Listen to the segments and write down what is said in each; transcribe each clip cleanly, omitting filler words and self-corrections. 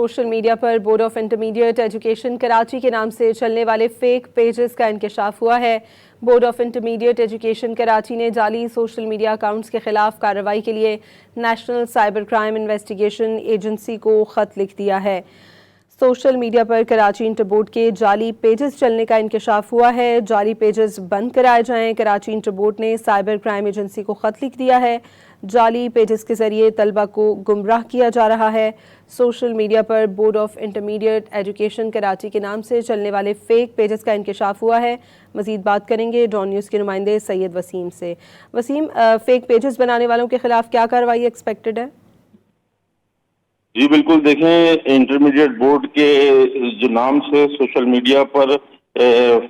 Social media per board of intermediate education Karachi کے نام سے چلنے والے فیک پیجز کا انکشاف ہوا ہے۔ Board of intermediate education Karachi نے جعلی سوشل میڈیا اکاؤنٹس کے خلاف کارروائی کے لیے national cyber crime investigation agency کو خط لکھ دیا ہے۔ سوشل میڈیا پر کراچی انٹر بورڈ کے جعلی پیجز چلنے کا انکشاف ہوا ہے۔ جعلی پیجز بند کرائے جائیں، کراچی انٹر بورڈ نے سائبر کرائم ایجنسی کو خط لکھ دیا ہے۔ جعلی پیجز کے ذریعے طلبہ کو گمراہ کیا جا رہا ہے۔ Social media per board of intermediate education Karachi کے نام سے چلنے والے فیک پیجز کا انکشاف ہوا ہے۔ مزید بات کریں گے ڈان نیوز کے نمائندے سید وسیم سے۔ وسیم، فیک پیجز بنانے والوں کے خلاف کیا کارروائی ایکسپیکٹڈ ہے؟ جی بالکل، دیکھیں انٹرمیڈیٹ بورڈ کے جو نام سے سوشل میڈیا پر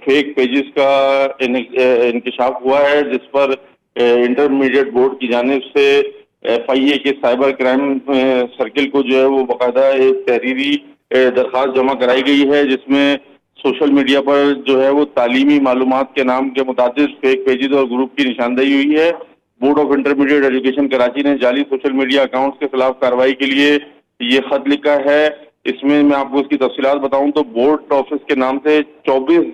فیک پیجز کا انکشاف ہوا ہے، جس پر انٹرمیڈیٹ بورڈ کی جانب سے ایف آئی اے کے سائبر کرائم سرکل کو جو ہے وہ باقاعدہ ایک تحریری درخواست جمع کرائی گئی ہے، جس میں سوشل میڈیا پر جو ہے وہ تعلیمی معلومات کے نام کے متعدد فیک پیجز اور گروپ کی نشاندہی ہوئی ہے۔ Board of intermediate education Karachi نے جعلی سوشل میڈیا اکاؤنٹس کے خلاف کارروائی کے لیے یہ خط لکھا ہے۔ اس میں آپ کو اس کی تفصیلات بتاؤں تو بورڈ آفس کے نام سے 24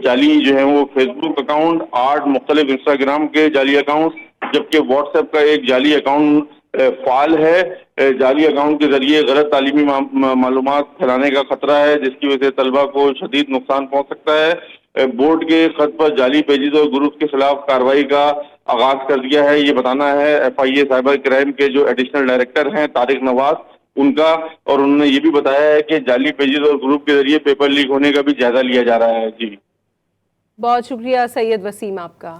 جعلی جو ہیں وہ فیس بک اکاؤنٹ، 8 مختلف انسٹاگرام کے جعلی اکاؤنٹ، جبکہ واٹس ایپ کا ایک جعلی اکاؤنٹ فعال ہے۔ جعلی اکاؤنٹ کے ذریعے غلط تعلیمی معلومات پھیلانے کا خطرہ ہے، جس کی وجہ سے طلبہ کو شدید نقصان پہنچ سکتا ہے۔ بورڈ کے خط پر جعلی پیجز اور گروپ کے خلاف کارروائی کا آغاز کر دیا ہے۔ یہ بتانا ہے F I A cyber crime کے جو ایڈیشنل ڈائریکٹر ہیں طارق نواز ان کا، اور انہوں نے یہ بھی بتایا ہے کہ جعلی پیجز اور گروپ کے ذریعے پیپر لیک ہونے کا بھی جائزہ لیا جا رہا ہے۔ جی بہت شکریہ سید وسیم آپ کا۔